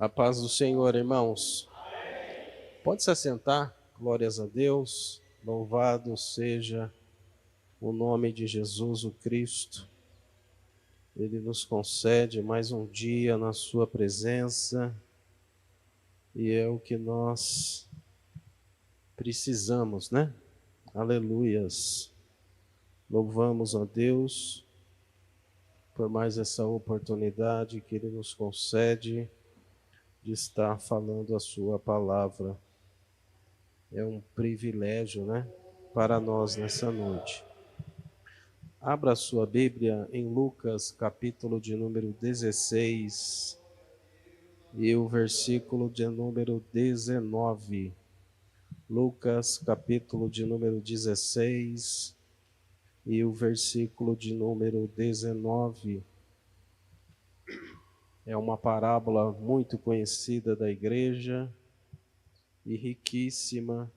A paz do Senhor, irmãos. Pode se assentar, glórias a Deus, louvado seja o nome de Jesus o Cristo. Ele nos concede mais um dia na sua presença e é o que nós precisamos, né? Aleluias. Louvamos a Deus por mais essa oportunidade que Ele nos concede de estar falando a sua palavra. É um privilégio, né, para nós nessa noite. Abra a sua Bíblia em Lucas, capítulo de número 16, e o versículo de número 19. Lucas, capítulo de número 16, e o versículo de número 19. É uma parábola muito conhecida da igreja e riquíssima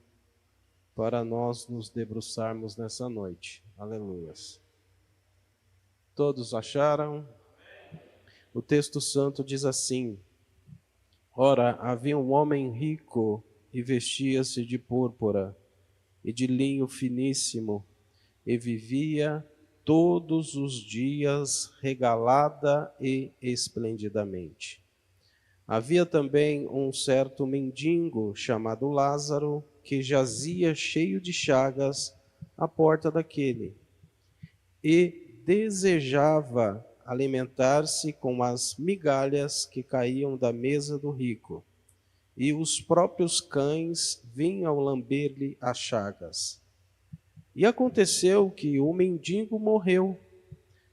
para nós nos debruçarmos nessa noite. Aleluias. Todos acharam? O texto santo diz assim: Ora, havia um homem rico e vestia-se de púrpura e de linho finíssimo e vivia todos os dias regalada e esplendidamente. Havia também um certo mendigo chamado Lázaro, que jazia cheio de chagas à porta daquele, e desejava alimentar-se com as migalhas que caíam da mesa do rico, e os próprios cães vinham lamber-lhe as chagas. E aconteceu que o mendigo morreu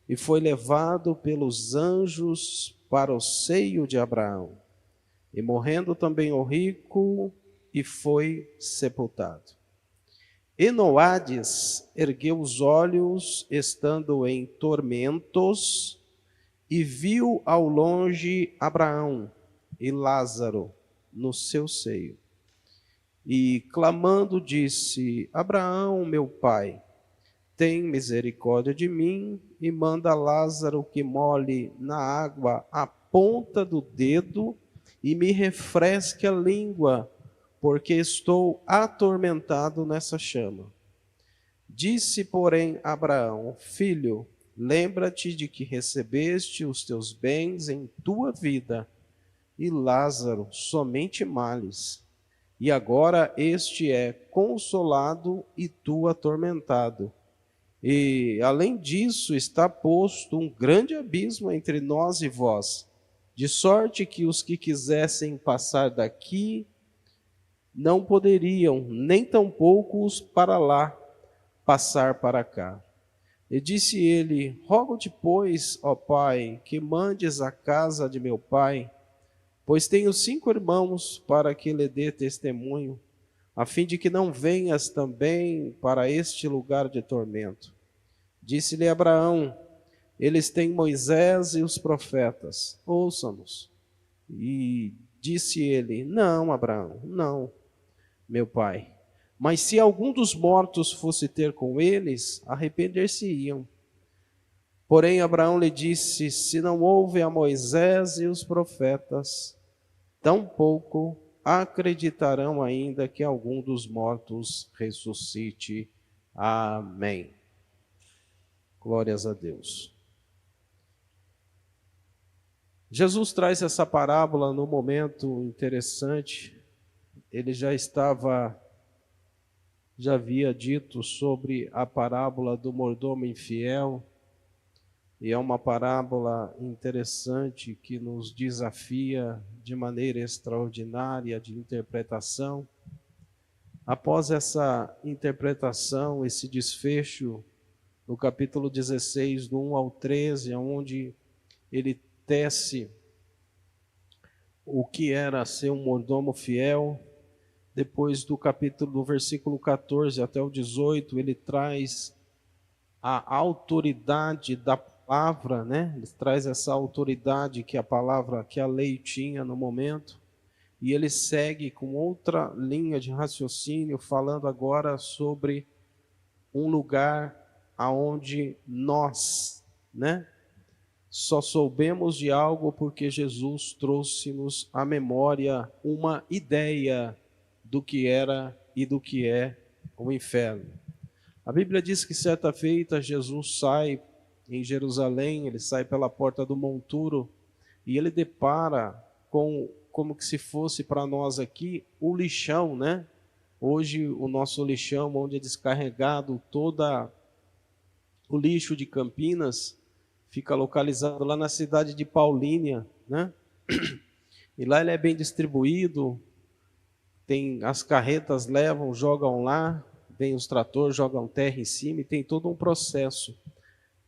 e foi levado pelos anjos para o seio de Abraão. E morrendo também o rico, e foi sepultado. E no Hades ergueu os olhos, estando em tormentos, e viu ao longe Abraão e Lázaro no seu seio. E clamando disse: Abraão, meu pai, tem misericórdia de mim e manda Lázaro que molhe na água a ponta do dedo e me refresque a língua, porque estou atormentado nessa chama. Disse, porém, Abraão: Filho, lembra-te de que recebeste os teus bens em tua vida, e Lázaro somente males. E agora este é consolado e tu atormentado. E, além disso, está posto um grande abismo entre nós e vós, de sorte que os que quisessem passar daqui não poderiam, nem tampouco os para lá passar para cá. E disse ele: Rogo-te, pois, ó pai, que mandes a casa de meu pai, pois tenho 5 irmãos, para que lhe dê testemunho, a fim de que não venhas também para este lugar de tormento. Disse-lhe Abraão: Eles têm Moisés e os profetas, ouçam-nos. E disse ele: Não, Abraão, não, meu pai. Mas se algum dos mortos fosse ter com eles, arrepender-se-iam. Porém, Abraão lhe disse: Se não houve a Moisés e os profetas, tampouco acreditarão ainda que algum dos mortos ressuscite. Amém. Glórias a Deus. Jesus traz essa parábola num momento interessante. Ele já havia dito sobre a parábola do mordomo infiel, e é uma parábola interessante que nos desafia de maneira extraordinária de interpretação. Após essa interpretação, esse desfecho, no capítulo 16, do 1 ao 13, onde ele tece o que era ser um mordomo fiel. Depois do versículo 14 até o 18, ele traz a autoridade da palavra, né? Ele traz essa autoridade que a palavra, que a lei tinha no momento. E ele segue com outra linha de raciocínio, falando agora sobre um lugar aonde nós, né, só soubemos de algo porque Jesus trouxe-nos à memória uma ideia do que era e do que é o inferno. A Bíblia diz que certa feita Jesus sai em Jerusalém, ele sai pela porta do monturo e ele depara com, como que se fosse para nós aqui, o lixão, né? Hoje o nosso lixão, onde é descarregado todo o lixo de Campinas, fica localizado lá na cidade de Paulínia, né? E lá ele é bem distribuído, tem as carretas levam, jogam lá, vem os tratores, jogam terra em cima e tem todo um processo.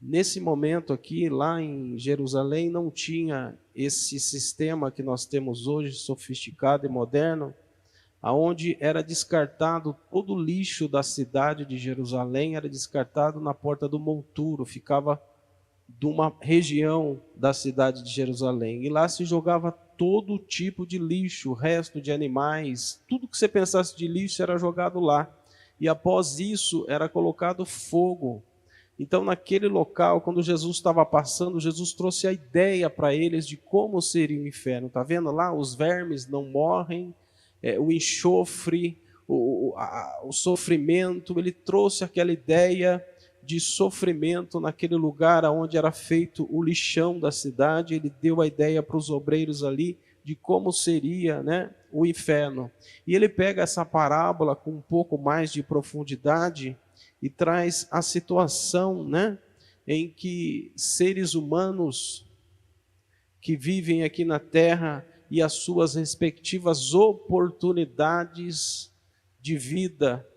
Nesse momento aqui, lá em Jerusalém, não tinha esse sistema que nós temos hoje, sofisticado e moderno, aonde era descartado todo o lixo da cidade de Jerusalém, era descartado na porta do monturo, ficava de uma região da cidade de Jerusalém, e lá se jogava todo tipo de lixo, resto de animais, tudo que você pensasse de lixo era jogado lá, e após isso era colocado fogo. Então naquele local, quando Jesus estava passando, Jesus trouxe a ideia para eles de como seria o inferno. Está vendo lá? Os vermes não morrem, o enxofre, o sofrimento. Ele trouxe aquela ideia de sofrimento naquele lugar onde era feito o lixão da cidade. Ele deu a ideia para os obreiros ali de como seria, né, o inferno. E ele pega essa parábola com um pouco mais de profundidade e traz a situação, né, em que seres humanos que vivem aqui na terra e as suas respectivas oportunidades de vida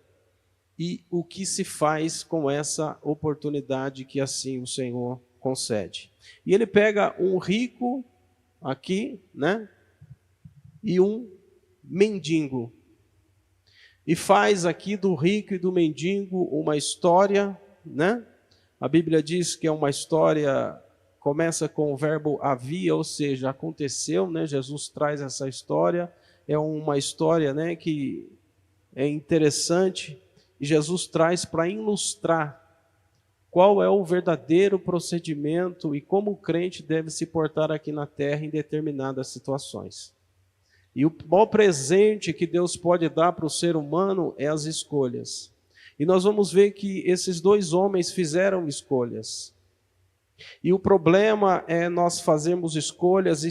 e o que se faz com essa oportunidade que assim o Senhor concede. E ele pega um rico aqui, né, e um mendigo, e faz aqui do rico e do mendigo uma história, né? A Bíblia diz que é uma história, começa com o verbo havia, ou seja, aconteceu, né? Jesus traz essa história, é uma história, né, que é interessante, e Jesus traz para ilustrar qual é o verdadeiro procedimento e como o crente deve se portar aqui na terra em determinadas situações. E o maior presente que Deus pode dar para o ser humano é as escolhas. E nós vamos ver que esses dois homens fizeram escolhas. E o problema é nós fazermos escolhas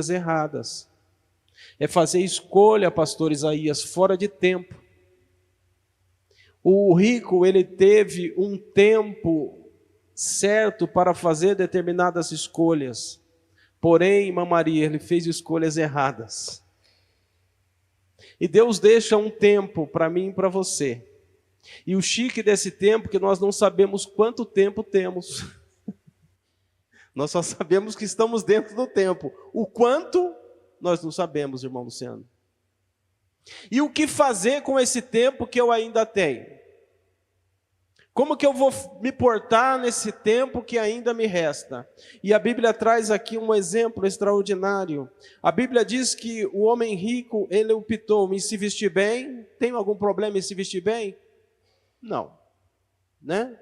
erradas. É fazer escolha, pastor Isaías, fora de tempo. O rico, ele teve um tempo certo para fazer determinadas escolhas. Porém, irmã Maria, ele fez escolhas erradas. E Deus deixa um tempo para mim e para você. E o chique desse tempo é que nós não sabemos quanto tempo temos. Nós só sabemos que estamos dentro do tempo. O quanto, nós não sabemos, irmão Luciano. E o que fazer com esse tempo que eu ainda tenho? Como que eu vou me portar nesse tempo que ainda me resta? E a Bíblia traz aqui um exemplo extraordinário. A Bíblia diz que o homem rico, ele optou em se vestir bem. Tem algum problema em se vestir bem? Não. Né?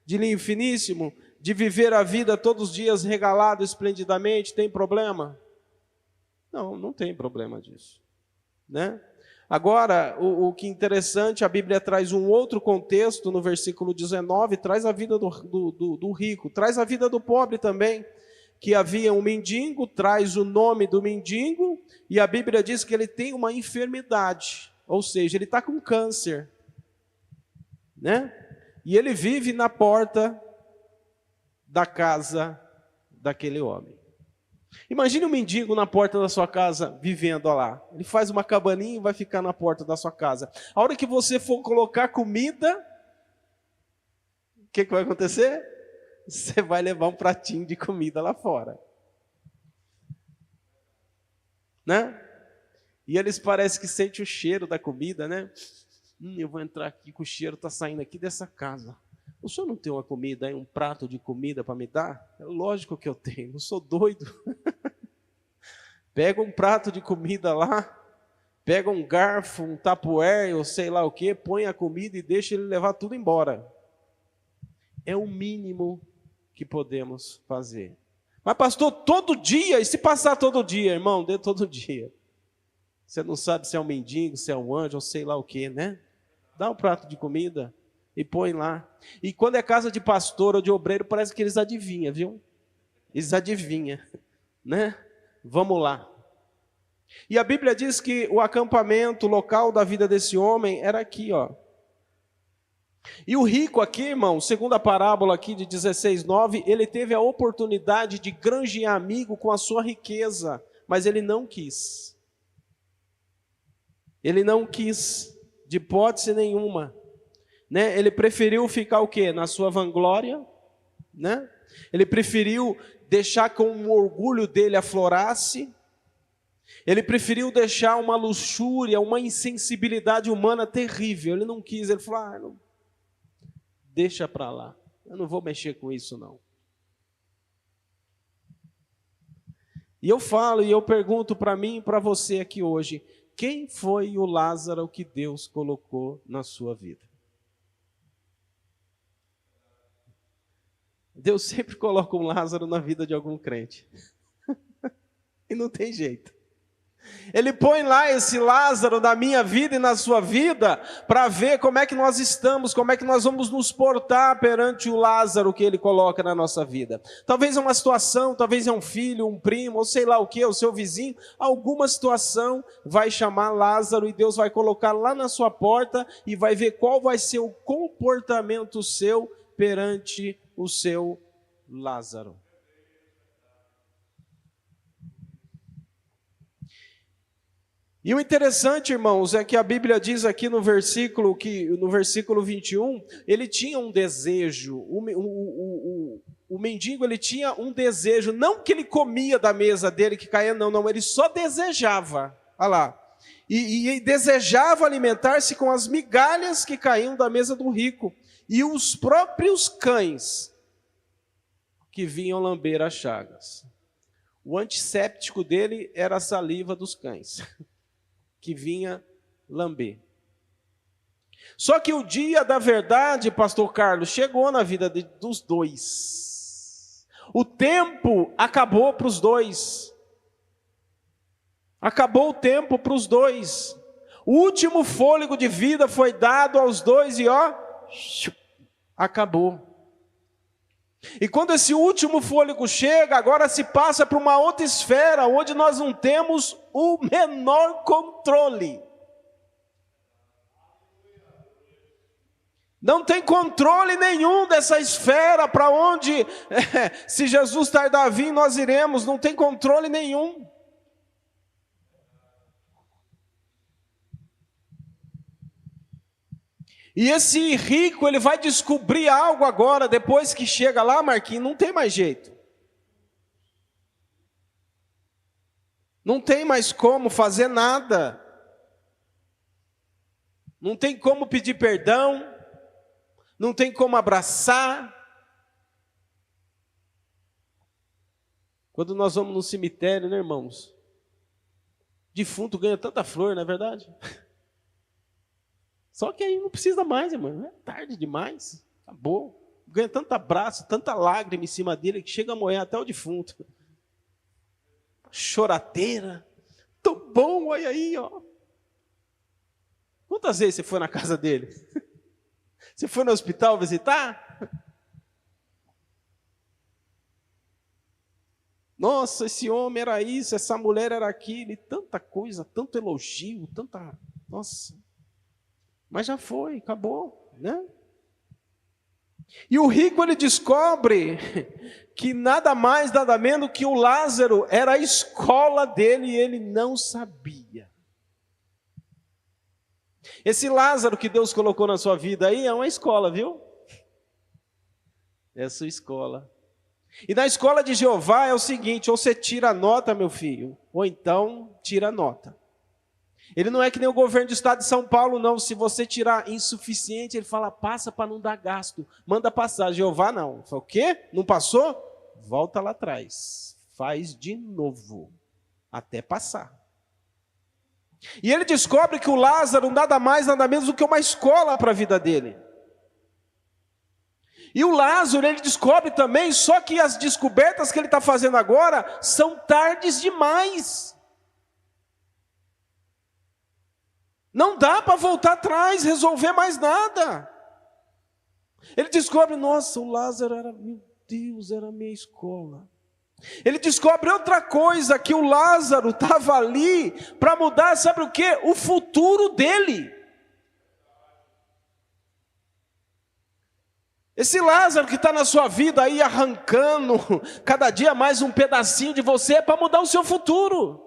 De linho finíssimo, de viver a vida todos os dias regalado esplendidamente, tem problema? Não, não tem problema disso. Né? Agora, o que é interessante, a Bíblia traz um outro contexto no versículo 19, traz a vida do rico, traz a vida do pobre também, que havia um mendigo, traz o nome do mendigo, e a Bíblia diz que ele tem uma enfermidade, ou seja, ele está com câncer, né? E ele vive na porta da casa daquele homem. Imagine um mendigo na porta da sua casa, vivendo lá. Ele faz uma cabaninha e vai ficar na porta da sua casa. A hora que você for colocar comida, o que vai acontecer? Você vai levar um pratinho de comida lá fora. Né? E eles parecem que sentem o cheiro da comida, né? Eu vou entrar aqui que o cheiro está saindo aqui dessa casa. O senhor não tem uma comida aí, um prato de comida para me dar? É lógico que eu tenho, não sou doido. Pega um prato de comida lá, pega um garfo, um tupperware, ou sei lá o que, põe a comida e deixa ele levar tudo embora. É o mínimo que podemos fazer. Mas pastor, todo dia, e se passar todo dia, irmão, dê todo dia. Você não sabe se é um mendigo, se é um anjo, ou sei lá o que, né? Dá um prato de comida e põe lá. E quando é casa de pastor ou de obreiro, parece que eles adivinham, viu? Eles adivinham, né? Vamos lá. E a Bíblia diz que o acampamento, o local da vida desse homem era aqui, ó. E o rico aqui, irmão, segundo a parábola aqui de 16:9, ele teve a oportunidade de granjear amigo com a sua riqueza, mas ele não quis. Ele não quis, de hipótese nenhuma, né? Ele preferiu ficar o quê? Na sua vanglória, né? Ele preferiu deixar que o orgulho dele aflorasse. Ele preferiu deixar uma luxúria, uma insensibilidade humana terrível. Ele não quis, ele falou, não, deixa para lá, eu não vou mexer com isso não. E eu falo e eu pergunto para mim e para você aqui hoje, quem foi o Lázaro que Deus colocou na sua vida? Deus sempre coloca um Lázaro na vida de algum crente. E não tem jeito. Ele põe lá esse Lázaro na minha vida e na sua vida para ver como é que nós estamos, como é que nós vamos nos portar perante o Lázaro que ele coloca na nossa vida. Talvez é uma situação, talvez é um filho, um primo, ou sei lá o que, o seu vizinho, alguma situação vai chamar Lázaro e Deus vai colocar lá na sua porta e vai ver qual vai ser o comportamento seu perante o seu Lázaro. E o interessante, irmãos, é que a Bíblia diz aqui no versículo 21, ele tinha um desejo, o mendigo ele tinha um desejo, não que ele comia da mesa dele que caía, não, ele só desejava, olha lá, e desejava alimentar-se com as migalhas que caíam da mesa do rico, e os próprios cães que vinham lamber as chagas. O antisséptico dele era a saliva dos cães que vinha lamber. Só que o dia da verdade, pastor Carlos, chegou na vida dos dois. O tempo acabou para os dois. Acabou o tempo para os dois. O último fôlego de vida foi dado aos dois e acabou. E quando esse último fôlego chega, agora se passa para uma outra esfera, onde nós não temos o menor controle. Não tem controle nenhum dessa esfera para onde, se Jesus tardar a vir, nós iremos, não tem controle nenhum. E esse rico, ele vai descobrir algo agora, depois que chega lá, Marquinhos, não tem mais jeito. Não tem mais como fazer nada. Não tem como pedir perdão. Não tem como abraçar. Quando nós vamos no cemitério, né, irmãos? Defunto ganha tanta flor, não é verdade? Só que aí não precisa mais, irmão. É tarde demais. Acabou. Ganha tanto abraço, tanta lágrima em cima dele que chega a moer até o defunto. Choradeira. Tão bom, olha aí, ó. Quantas vezes você foi na casa dele? Você foi no hospital visitar? Nossa, esse homem era isso, essa mulher era aquilo, e tanta coisa, tanto elogio, tanta... Nossa... Mas já foi, acabou, né? E o rico, ele descobre que nada mais, nada menos que o Lázaro era a escola dele e ele não sabia. Esse Lázaro que Deus colocou na sua vida aí é uma escola, viu? É a sua escola. E na escola de Jeová é o seguinte, ou você tira a nota, meu filho, ou então tira a nota. Ele não é que nem o governo do estado de São Paulo, não. Se você tirar insuficiente, ele fala, passa para não dar gasto. Manda passar. Jeová não. Fala, o quê? Não passou? Volta lá atrás. Faz de novo. Até passar. E ele descobre que o Lázaro nada mais, nada menos do que uma escola para a vida dele. E o Lázaro, ele descobre também, só que as descobertas que ele está fazendo agora são tardes demais. Não dá para voltar atrás, resolver mais nada. Ele descobre, nossa, o Lázaro era, meu Deus, era a minha escola. Ele descobre outra coisa, que o Lázaro estava ali para mudar, sabe o quê? O futuro dele. Esse Lázaro que está na sua vida aí arrancando cada dia mais um pedacinho de você, é para mudar o seu futuro.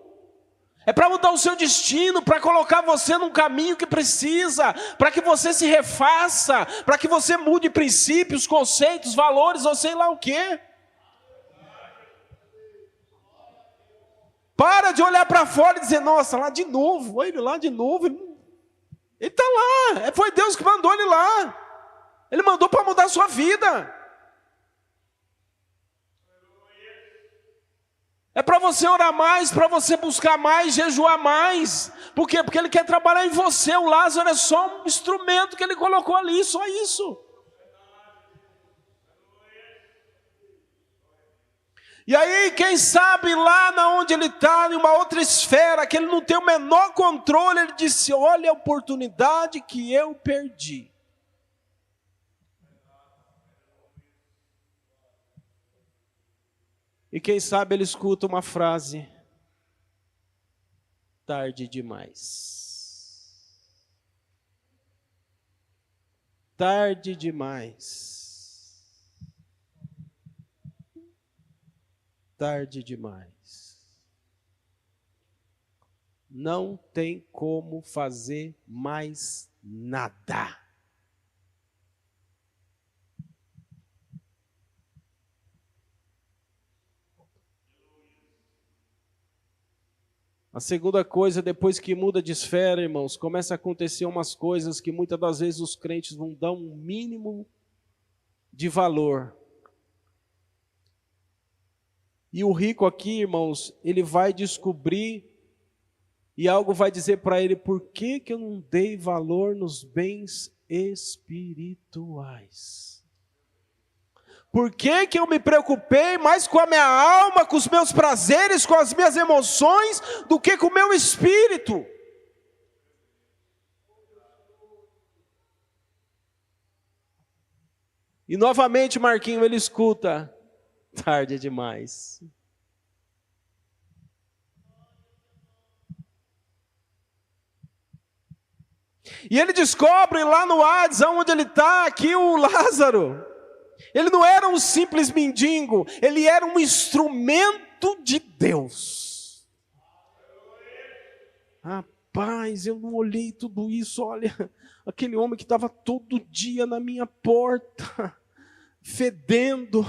É para mudar o seu destino, para colocar você num caminho que precisa, para que você se refaça, para que você mude princípios, conceitos, valores ou sei lá o quê. Para de olhar para fora e dizer, nossa, lá de novo, olha ele lá de novo. Ele está lá, foi Deus que mandou ele lá. Ele mandou para mudar a sua vida. É para você orar mais, para você buscar mais, jejuar mais. Por quê? Porque ele quer trabalhar em você. O Lázaro é só um instrumento que ele colocou ali, só isso. E aí, quem sabe lá na onde ele está, em uma outra esfera, que ele não tem o menor controle, ele disse, olha a oportunidade que eu perdi. E quem sabe ele escuta uma frase, tarde demais. Tarde demais. Tarde demais. Não tem como fazer mais nada. A segunda coisa, depois que muda de esfera, irmãos, começa a acontecer umas coisas que muitas das vezes os crentes não dão um mínimo de valor. E o rico aqui, irmãos, ele vai descobrir e algo vai dizer para ele, por que que eu não dei valor nos bens espirituais? Por que que eu me preocupei mais com a minha alma, com os meus prazeres, com as minhas emoções, do que com o meu espírito? E novamente Marquinho, ele escuta, tarde demais. E ele descobre lá no Hades, onde ele está, aqui o Lázaro. Ele não era um simples mendigo, ele era um instrumento de Deus. Rapaz, eu não olhei tudo isso, olha, aquele homem que estava todo dia na minha porta, fedendo,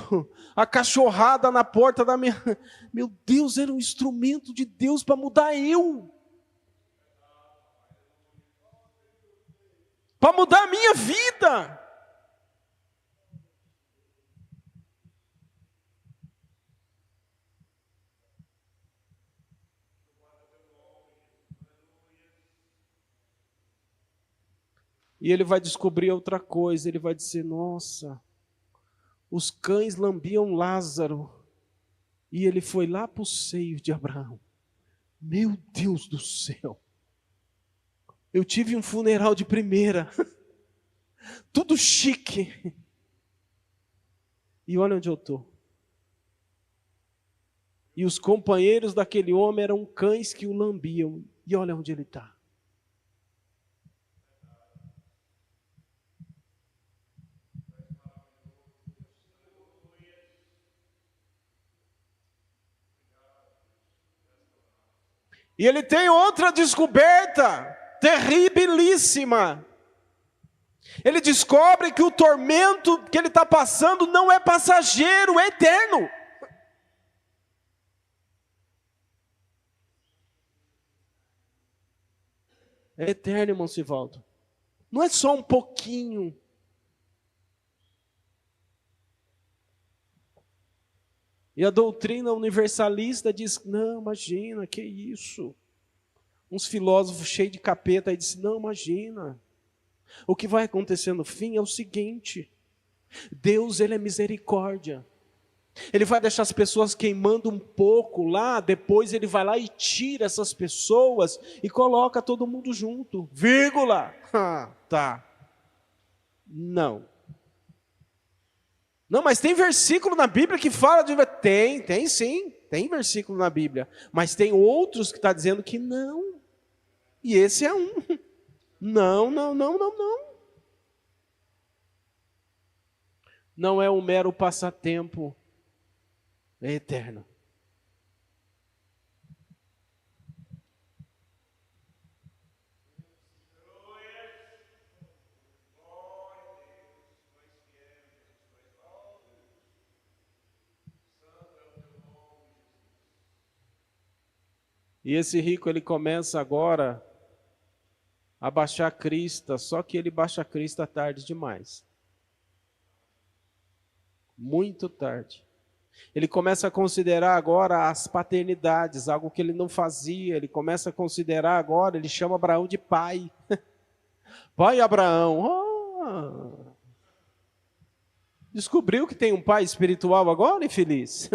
a cachorrada na porta da minha... Meu Deus, era um instrumento de Deus para mudar eu. Para mudar a minha vida. E ele vai descobrir outra coisa, ele vai dizer, nossa, os cães lambiam Lázaro, e ele foi lá para o seio de Abraão. Meu Deus do céu, eu tive um funeral de primeira, tudo chique, e olha onde eu estou. E os companheiros daquele homem eram cães que o lambiam, e olha onde ele está. E ele tem outra descoberta terribilíssima. Ele descobre que o tormento que ele está passando não é passageiro, é eterno. É eterno, irmão Sivaldo. Não é só um pouquinho. E a doutrina universalista diz, não, imagina, que isso? Uns filósofos cheios de capeta aí dizem, não, imagina. O que vai acontecer no fim é o seguinte, Deus, Ele é misericórdia. Ele vai deixar as pessoas queimando um pouco lá, depois Ele vai lá e tira essas pessoas e coloca todo mundo junto, vírgula. Tá. Não. Não, mas tem versículo na Bíblia que fala de... Tem sim, tem versículo na Bíblia. Mas tem outros que está dizendo que não. E esse é um. Não. Não é um mero passatempo, é eterno. E esse rico, ele começa agora a baixar a crista, só que ele baixa a crista tarde demais. Muito tarde. Ele começa a considerar agora as paternidades, algo que ele não fazia. Ele começa a considerar agora, ele chama Abraão de pai. Pai Abraão. Oh. Descobriu que tem um pai espiritual agora, infeliz?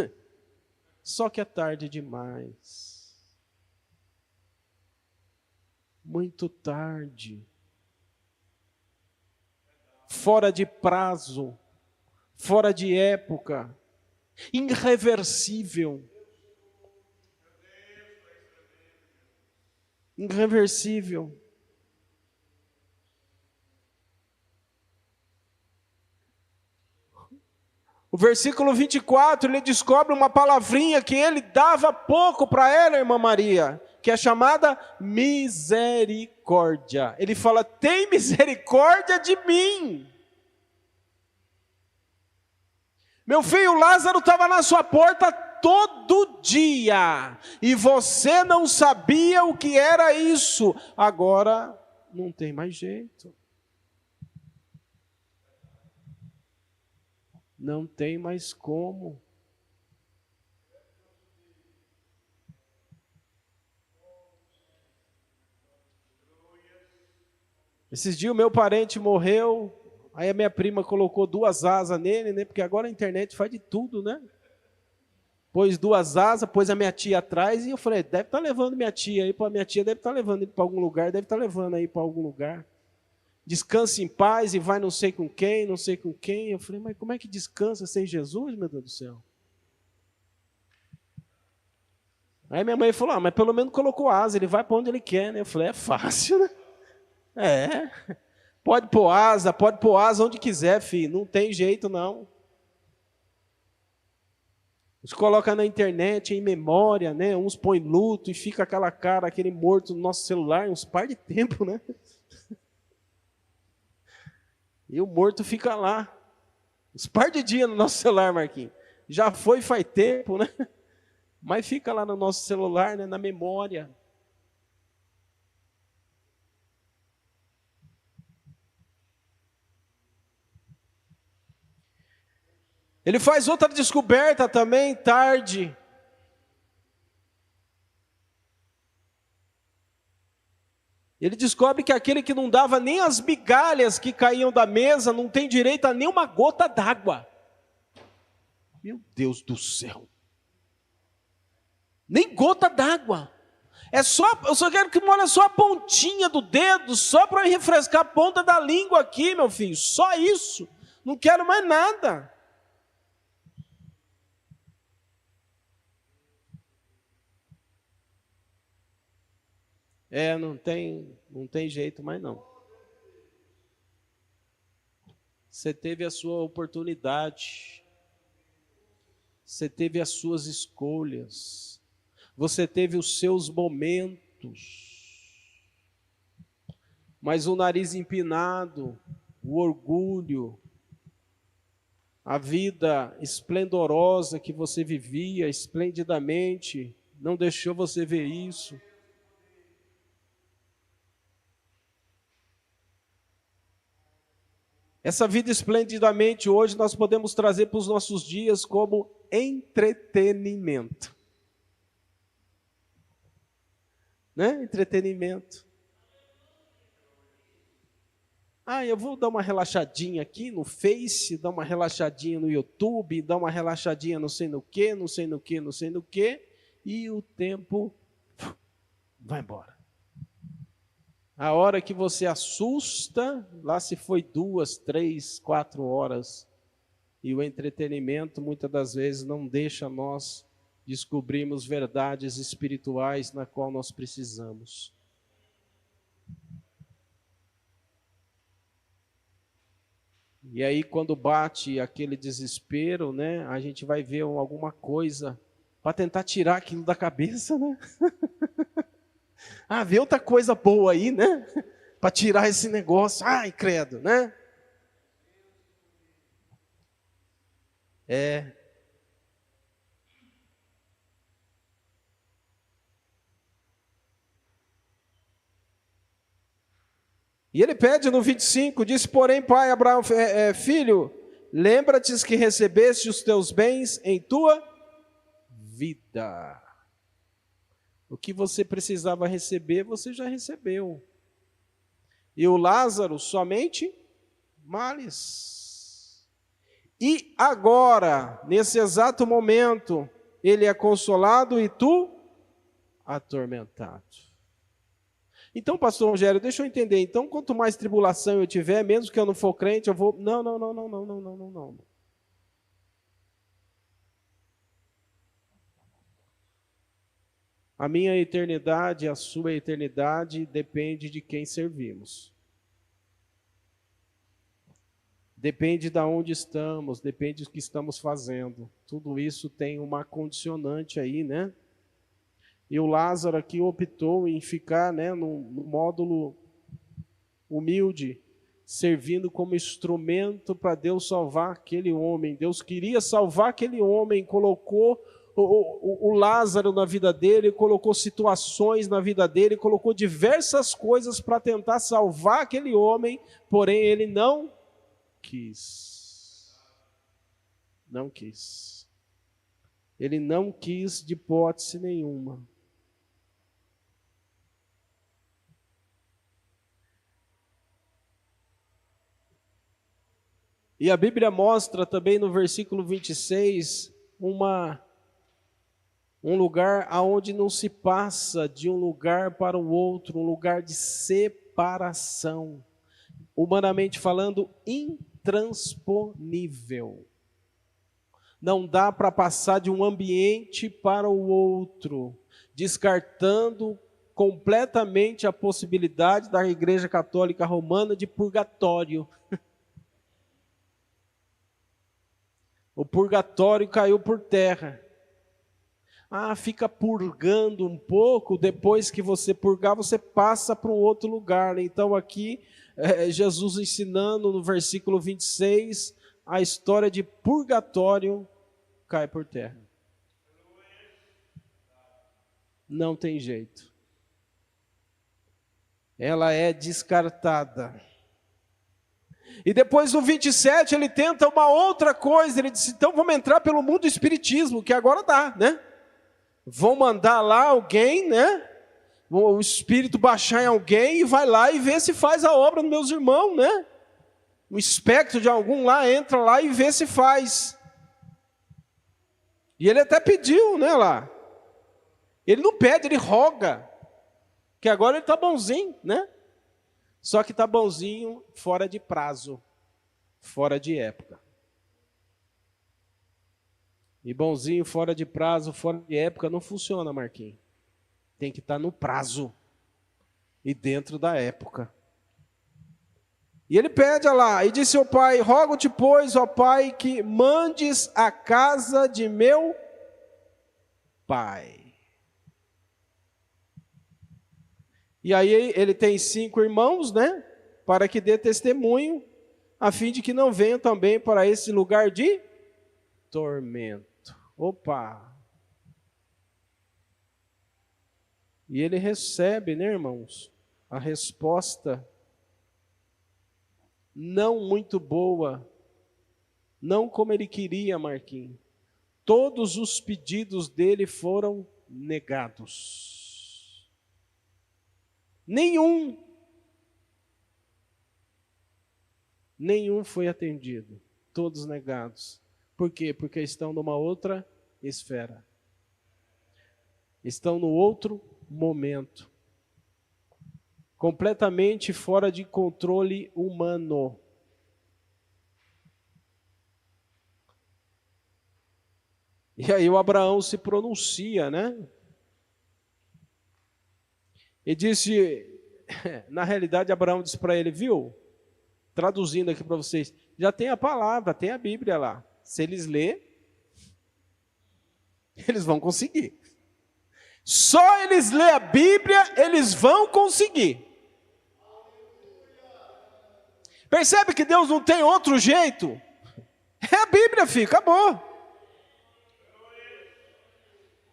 Só que é tarde demais. Muito tarde. Fora de prazo. Fora de época. Irreversível. Irreversível. O versículo 24, ele descobre uma palavrinha que ele dava pouco para ela, irmã Maria, que é chamada misericórdia. Ele fala, tem misericórdia de mim. Meu filho, Lázaro estava na sua porta todo dia, e você não sabia o que era isso. Agora, não tem mais jeito. Não tem mais como. Esses dias o meu parente morreu, aí a minha prima colocou 2 asas nele, né? Porque agora a internet faz de tudo, né? Pôs 2 asas, pôs a minha tia atrás, e eu falei, deve estar levando minha tia aí, minha tia deve estar levando ele para algum lugar, deve estar levando aí para algum lugar. Descanse em paz e vai não sei com quem, não sei com quem. Eu falei, mas como é que descansa sem Jesus, meu Deus do céu? Aí minha mãe falou, mas pelo menos colocou asa, ele vai para onde ele quer, né? Eu falei, é fácil, né? Pode pôr asa onde quiser, filho, não tem jeito não. Uns colocam na internet, em memória, né? Uns põem luto e fica aquela cara, aquele morto no nosso celular, uns par de tempo, né? E o morto fica lá. Uns par de dias no nosso celular, Marquinhos. Já foi faz tempo, né? Mas fica lá no nosso celular, né? Na memória. Ele faz outra descoberta também, tarde. Ele descobre que aquele que não dava nem as migalhas que caíam da mesa, não tem direito a nenhuma gota d'água. Meu Deus do céu. Nem gota d'água. Eu só quero que molhe só a pontinha do dedo, só para refrescar a ponta da língua aqui, meu filho. Só isso. Não quero mais nada. Não tem jeito mais não. Você teve a sua oportunidade. Você teve as suas escolhas. Você teve os seus momentos. Mas o nariz empinado, o orgulho, a vida esplendorosa que você vivia esplendidamente, não deixou você ver isso. Essa vida esplendidamente hoje nós podemos trazer para os nossos dias como entretenimento. Né? Entretenimento. Eu vou dar uma relaxadinha aqui no Face, dar uma relaxadinha no YouTube, dar uma relaxadinha não sei no que, não sei no que, não sei no que, e o tempo vai embora. A hora que você assusta, lá se foi 2, 3, 4 horas, e o entretenimento muitas das vezes não deixa nós descobrirmos verdades espirituais na qual nós precisamos. E aí quando bate aquele desespero, né, a gente vai ver alguma coisa para tentar tirar aquilo da cabeça, né? Vê outra coisa boa aí, né? Para tirar esse negócio. Ai, credo, né? E ele pede no 25, disse, porém, pai, Abraão, filho, lembra-te que recebeste os teus bens em tua vida. O que você precisava receber, você já recebeu. E o Lázaro, somente males. E agora, nesse exato momento, ele é consolado e tu atormentado. Então, pastor Rogério, deixa eu entender. Então, quanto mais tribulação eu tiver, mesmo que eu não for crente, eu vou... Não. A minha eternidade, a sua eternidade, depende de quem servimos. Depende de onde estamos, depende do que estamos fazendo. Tudo isso tem uma condicionante aí, né? E o Lázaro aqui optou em ficar, né, no módulo humilde, servindo como instrumento para Deus salvar aquele homem. Deus queria salvar aquele homem, colocou o Lázaro na vida dele, colocou situações na vida dele, colocou diversas coisas para tentar salvar aquele homem, porém ele não quis. Não quis. Ele não quis de hipótese nenhuma. E a Bíblia mostra também no versículo 26 um lugar aonde não se passa de um lugar para o outro, um lugar de separação. Humanamente falando, intransponível. Não dá para passar de um ambiente para o outro, descartando completamente a possibilidade da Igreja Católica Romana de purgatório. O purgatório caiu por terra. Fica purgando um pouco, depois que você purgar, você passa para um outro lugar. Então aqui, Jesus ensinando no versículo 26, a história de purgatório cai por terra. Não tem jeito. Ela é descartada. E depois no 27 ele tenta uma outra coisa, ele disse, então vamos entrar pelo mundo do espiritismo, que agora dá, né? Vão mandar lá alguém, né? O espírito baixar em alguém e vai lá e vê se faz a obra dos meus irmãos, né? Um espectro de algum lá, entra lá e vê se faz. E ele até pediu, né, lá. Ele não pede, ele roga. Que agora ele está bonzinho, né? Só que está bonzinho fora de prazo, fora de época. E bonzinho fora de prazo, fora de época não funciona, Marquinhos. Tem que estar no prazo e dentro da época. E ele pede lá, e disse ao pai, rogo-te, pois, ó pai, que mandes a casa de meu pai. E aí ele tem 5 irmãos, né? Para que dê testemunho, a fim de que não venham também para esse lugar de tormento. Opa! E ele recebe, né, irmãos, a resposta não muito boa, não como ele queria, Marquinhos. Todos os pedidos dele foram negados. Nenhum. Nenhum foi atendido, todos negados. Por quê? Porque estão numa outra esfera. Estão no outro momento. Completamente fora de controle humano. E aí o Abraão se pronuncia, né? E disse, na realidade Abraão disse para ele, viu? Traduzindo aqui para vocês, já tem a palavra, tem a Bíblia lá. Se eles lerem, eles vão conseguir. Só eles lerem a Bíblia, eles vão conseguir. Percebe que Deus não tem outro jeito? É a Bíblia, filho, acabou.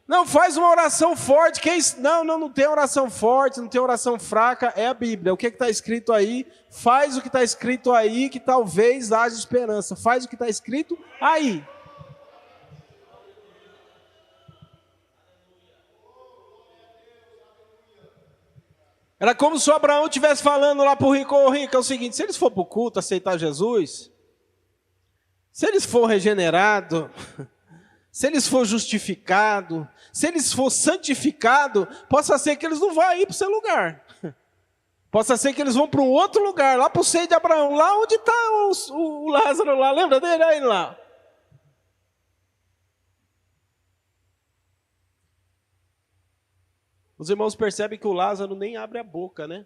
Não, faz uma oração forte. Não tem oração forte, não tem oração fraca, é a Bíblia. O que está escrito aí? Faz o que está escrito aí, que talvez haja esperança. Faz o que está escrito aí. Era como se o Abraão estivesse falando lá para o rico, ô rico, é o seguinte, se eles for para o culto aceitar Jesus, se eles for regenerado, se eles for justificado, se eles for santificado, possa ser que eles não vão ir para o seu lugar. Possa ser que eles vão para um outro lugar, lá para o seio de Abraão, lá onde está o Lázaro lá, lembra dele aí lá? Os irmãos percebem que o Lázaro nem abre a boca, né?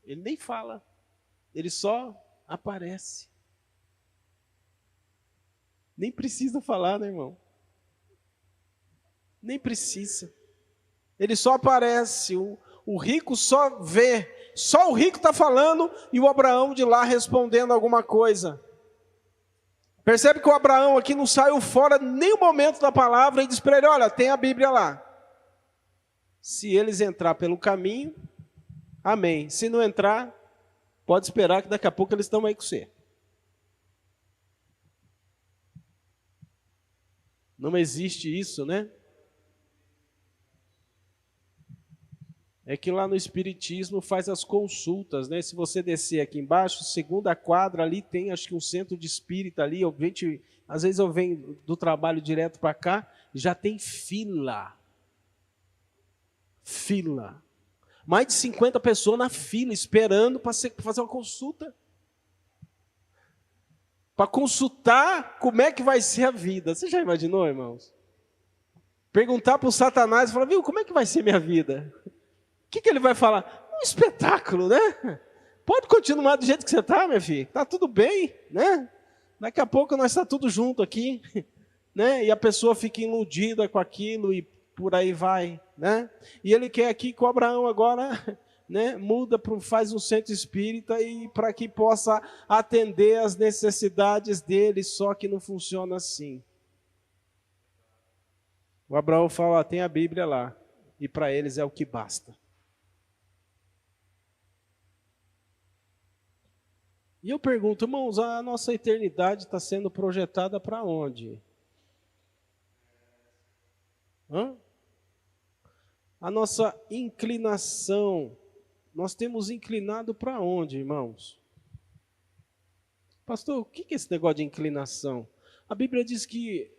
Ele nem fala, ele só aparece. Nem precisa falar, né, irmão? Nem precisa. Ele só aparece, o rico só vê, só o rico está falando e o Abraão de lá respondendo alguma coisa. Percebe que o Abraão aqui não saiu fora nem o momento da palavra e diz para ele, olha, tem a Bíblia lá. Se eles entrar pelo caminho, amém. Se não entrar, pode esperar que daqui a pouco eles estão aí com você. Não existe isso, né? É que lá no Espiritismo faz as consultas, né? Se você descer aqui embaixo, segunda quadra, ali tem acho que um centro de espírita ali. Às vezes eu venho do trabalho direto para cá, já tem fila. Fila. Mais de 50 pessoas na fila, esperando para fazer uma consulta. Para consultar como é que vai ser a vida. Você já imaginou, irmãos? Perguntar para o Satanás, falar, viu, como é que vai ser minha vida? O que ele vai falar? Um espetáculo, né? Pode continuar do jeito que você está, minha filha. Está tudo bem, né? Daqui a pouco nós está tudo junto aqui, né? E a pessoa fica iludida com aquilo e por aí vai, né? E ele quer aqui com o Abraão agora, né? Muda, faz um centro espírita e para que possa atender as necessidades dele, só que não funciona assim. O Abraão fala, tem a Bíblia lá, e para eles é o que basta. E eu pergunto, irmãos, a nossa eternidade está sendo projetada para onde? A nossa inclinação, nós temos inclinado para onde, irmãos? Pastor, o que é esse negócio de inclinação? A Bíblia diz que,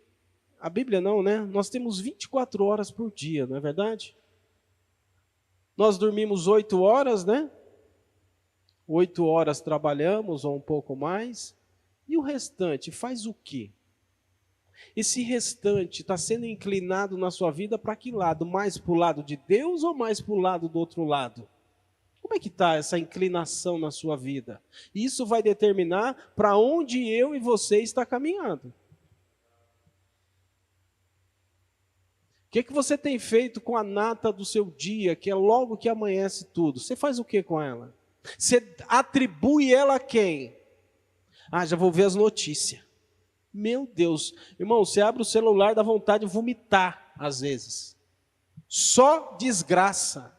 a Bíblia não, né? Nós temos 24 horas por dia, não é verdade? Nós dormimos 8 horas, né? 8 horas trabalhamos, ou um pouco mais. E o restante faz o quê? Esse restante está sendo inclinado na sua vida para que lado? Mais para o lado de Deus ou mais para o lado do outro lado? Como é que está essa inclinação na sua vida? Isso vai determinar para onde eu e você está caminhando. O que você tem feito com a nata do seu dia, que é logo que amanhece tudo? Você faz o que com ela? Você atribui ela a quem? Já vou ver as notícias. Meu Deus, irmão, você abre o celular, dá vontade de vomitar, às vezes. Só desgraça.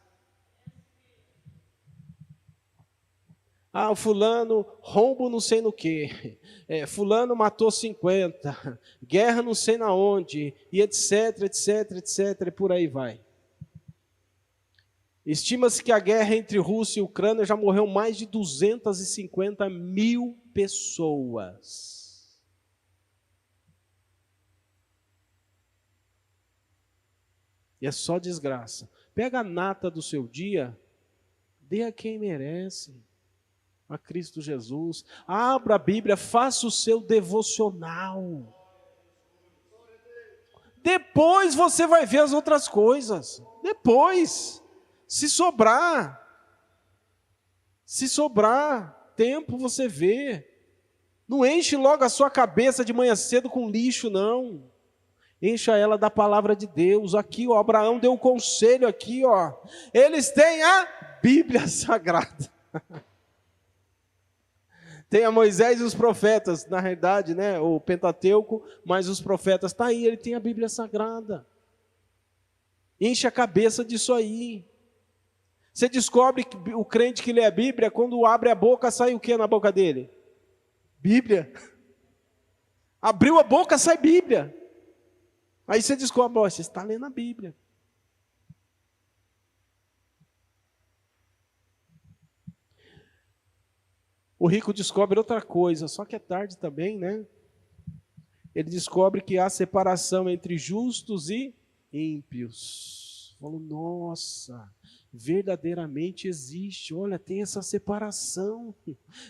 O fulano rombo não sei no que, fulano matou 50, guerra não sei na onde, e etc, etc, etc, e por aí vai. Estima-se que a guerra entre Rússia e Ucrânia já morreu mais de 250 mil pessoas. E é só desgraça. Pega a nata do seu dia, dê a quem merece, a Cristo Jesus. Abra a Bíblia, faça o seu devocional. Depois você vai ver as outras coisas. Depois, se sobrar tempo você vê. Não enche logo a sua cabeça de manhã cedo com lixo, não. Encha ela da palavra de Deus. Aqui, ó, Abraão deu um conselho aqui, ó. Eles têm a Bíblia Sagrada. Tem a Moisés e os profetas, na realidade, né? O Pentateuco, mas os profetas, está aí, ele tem a Bíblia Sagrada. Enche a cabeça disso aí. Você descobre que o crente que lê a Bíblia, quando abre a boca, sai o que na boca dele? Bíblia. Abriu a boca, sai Bíblia. Aí você descobre, ó, você está lendo a Bíblia. O rico descobre outra coisa, só que é tarde também, né? Ele descobre que há separação entre justos e ímpios. Falou, nossa, verdadeiramente existe, olha, tem essa separação.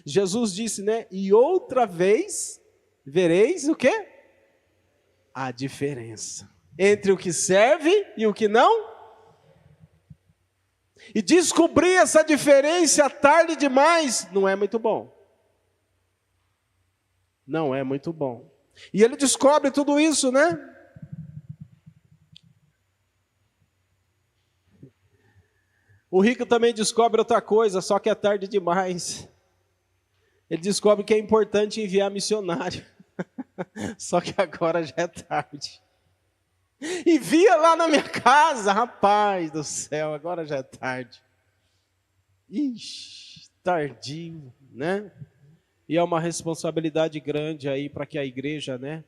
Jesus disse, né? E outra vez vereis o quê? A diferença entre o que serve e o que não. E descobrir essa diferença tarde demais não é muito bom. Não é muito bom. E ele descobre tudo isso, né? O rico também descobre outra coisa, só que é tarde demais. Ele descobre que é importante enviar missionário. Só que agora já é tarde. Envia lá na minha casa, rapaz do céu, agora já é tarde. Ixi, tardio, né? E é uma responsabilidade grande aí para que a igreja, né,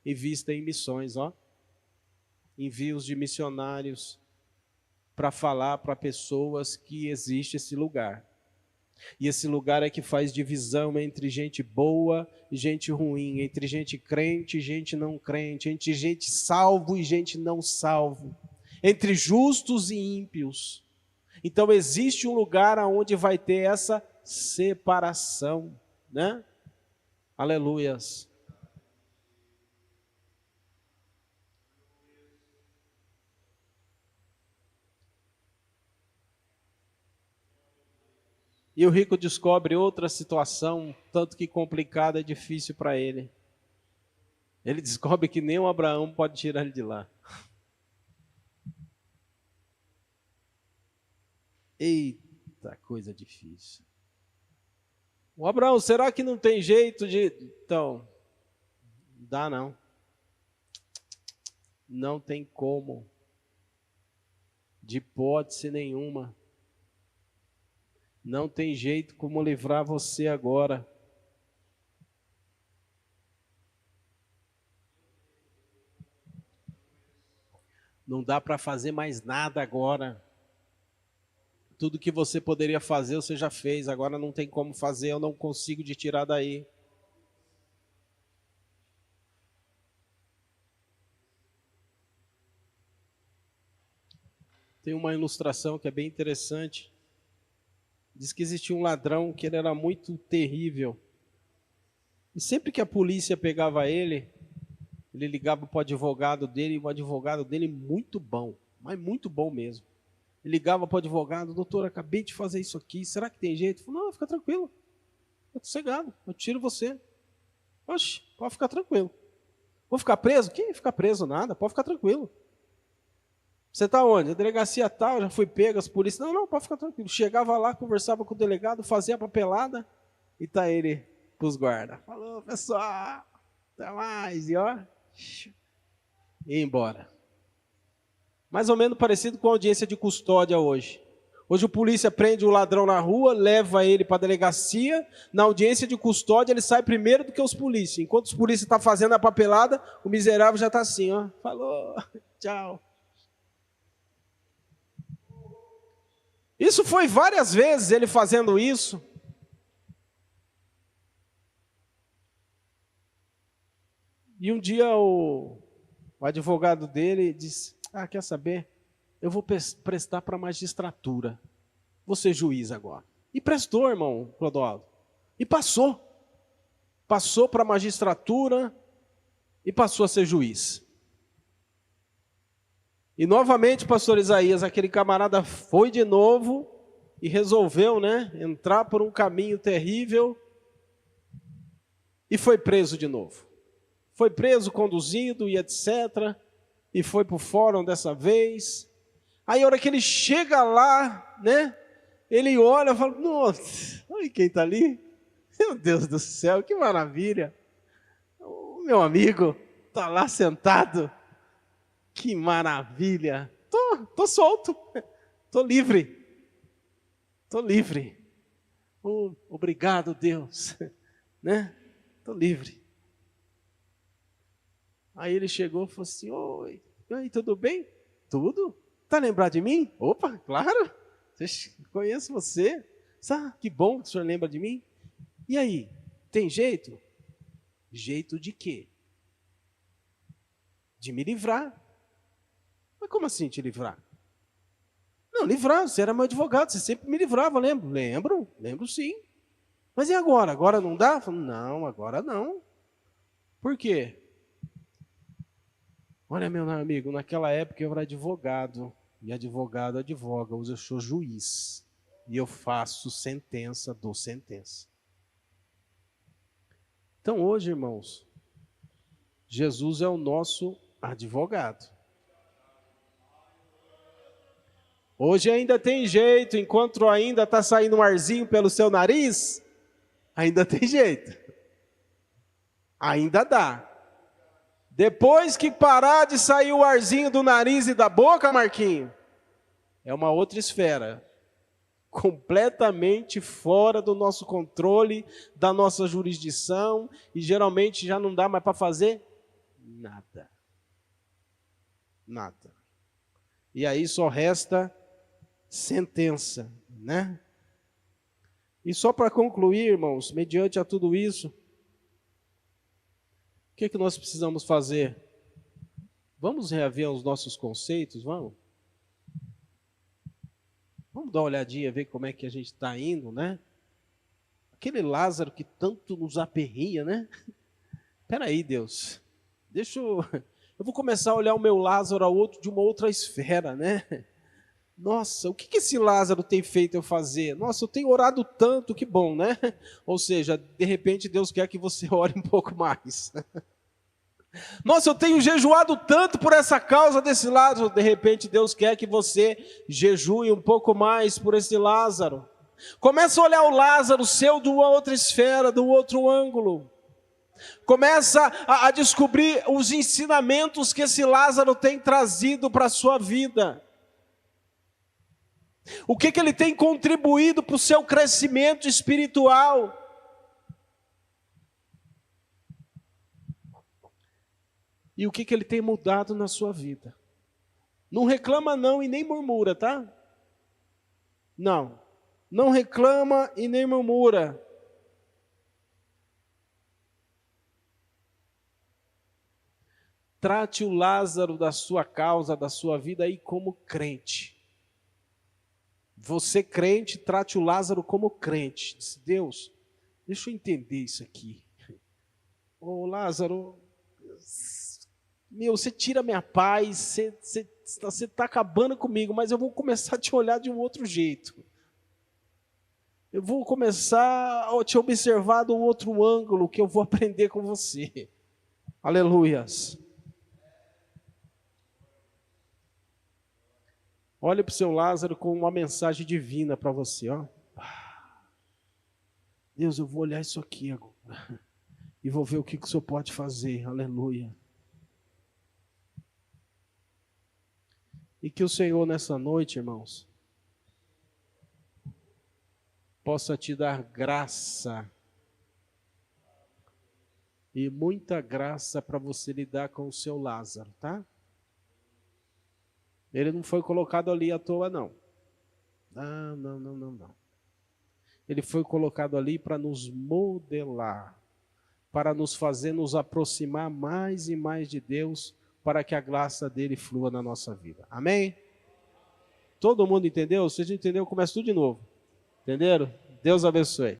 invista em missões, ó. Envios de missionários para falar para pessoas que existe esse lugar. E esse lugar é que faz divisão entre gente boa e gente ruim, entre gente crente e gente não crente, entre gente salvo e gente não salvo, entre justos e ímpios. Então existe um lugar onde vai ter essa separação, né? Aleluias. E o rico descobre outra situação, tanto que complicada e difícil para ele. Ele descobre que nem o Abraão pode tirar ele de lá. Eita, coisa difícil. O Abraão, será que não tem jeito de... Então, dá não. Não tem como. De hipótese nenhuma. Não tem jeito como livrar você agora. Não dá para fazer mais nada agora. Tudo que você poderia fazer, você já fez. Agora não tem como fazer, eu não consigo te tirar daí. Tem uma ilustração que é bem interessante. Diz que existia um ladrão que ele era muito terrível. E sempre que a polícia pegava ele ligava para o advogado dele, e o advogado dele muito bom, mas muito bom mesmo. Ele ligava para o advogado, doutor, acabei de fazer isso aqui, será que tem jeito? Ele falou, não, fica tranquilo, estou sossegado, eu tiro você. Oxe, pode ficar tranquilo. Vou ficar preso? Quem ficar preso? Nada, pode ficar tranquilo. Você está onde? A delegacia tal, já fui pego, as polícias. Não, pode ficar tranquilo. Chegava lá, conversava com o delegado, fazia a papelada e tá ele com os guardas. Falou, pessoal, até mais. E ó, e ia embora. Mais ou menos parecido com a audiência de custódia hoje. Hoje o polícia prende o ladrão na rua, leva ele para a delegacia. Na audiência de custódia ele sai primeiro do que os polícias. Enquanto os polícias estão fazendo a papelada, o miserável já está assim, ó. Falou, tchau. Isso foi várias vezes ele fazendo isso. E um dia o advogado dele disse: quer saber? Eu vou prestar para a magistratura. Vou ser juiz agora. E prestou, irmão Clodoaldo. E passou. Passou para a magistratura e passou a ser juiz. E novamente, pastor Isaías, aquele camarada foi de novo e resolveu, entrar por um caminho terrível e foi preso de novo. Foi preso, conduzido e etc. E foi para o fórum dessa vez. Aí a hora que ele chega lá, ele olha e fala: nossa, olha quem está ali. Meu Deus do céu, que maravilha. O meu amigo está lá sentado. Que maravilha. Tô solto. Tô livre. Tô livre. Obrigado, Deus. Tô livre. Aí ele chegou e falou assim: oi, tudo bem? Tudo? Tá lembrado de mim? Opa, claro. Conheço você. Que bom que o senhor lembra de mim. E aí, tem jeito? Jeito de quê? De me livrar. Mas como assim te livrar? Não, livrar, você era meu advogado, você sempre me livrava, lembro? Lembro sim. Mas e agora? Agora não dá? Falei: não, agora não. Por quê? Olha, meu amigo, naquela época eu era advogado, e advogado advoga, hoje eu sou juiz, e eu faço sentença, dou sentença. Então hoje, irmãos, Jesus é o nosso advogado. Hoje ainda tem jeito, enquanto ainda está saindo um arzinho pelo seu nariz, ainda tem jeito. Ainda dá. Depois que parar de sair o arzinho do nariz e da boca, Marquinho, é uma outra esfera. Completamente fora do nosso controle, da nossa jurisdição, e geralmente já não dá mais para fazer nada. Nada. E aí só resta sentença, E só para concluir, irmãos, mediante a tudo isso, o que nós precisamos fazer? Vamos reaver os nossos conceitos, vamos? Vamos dar uma olhadinha, ver como é que a gente está indo, Aquele Lázaro que tanto nos aperria, Espera aí, Deus, eu vou começar a olhar o meu Lázaro de uma outra esfera, Nossa, o que esse Lázaro tem feito eu fazer? Nossa, eu tenho orado tanto, que bom, Ou seja, de repente Deus quer que você ore um pouco mais. Nossa, eu tenho jejuado tanto por essa causa desse Lázaro. De repente Deus quer que você jejue um pouco mais por esse Lázaro. Começa a olhar o Lázaro seu de uma outra esfera, de um outro ângulo. Começa a descobrir os ensinamentos que esse Lázaro tem trazido para a sua vida. O que ele tem contribuído para o seu crescimento espiritual. E o que ele tem mudado na sua vida. Não reclama não e nem murmura, tá? Não reclama e nem murmura. Trate o Lázaro da sua causa, da sua vida aí como crente. Você crente, trate o Lázaro como crente. Diz: Deus, deixa eu entender isso aqui. Ô Lázaro, você tira minha paz, você está acabando comigo, mas eu vou começar a te olhar de um outro jeito. Eu vou começar a te observar de um outro ângulo que eu vou aprender com você. Aleluias. Olhe para o seu Lázaro com uma mensagem divina para você. Deus, eu vou olhar isso aqui agora e vou ver o que o Senhor pode fazer. Aleluia. E que o Senhor nessa noite, irmãos, possa te dar graça, e muita graça para você lidar com o seu Lázaro, tá? Ele não foi colocado ali à toa, não. Não, não, não, não, não. Ele foi colocado ali para nos modelar, para nos fazer nos aproximar mais e mais de Deus, para que a graça dele flua na nossa vida. Amém? Todo mundo entendeu? Se a gente entendeu, começa tudo de novo. Entenderam? Deus abençoe.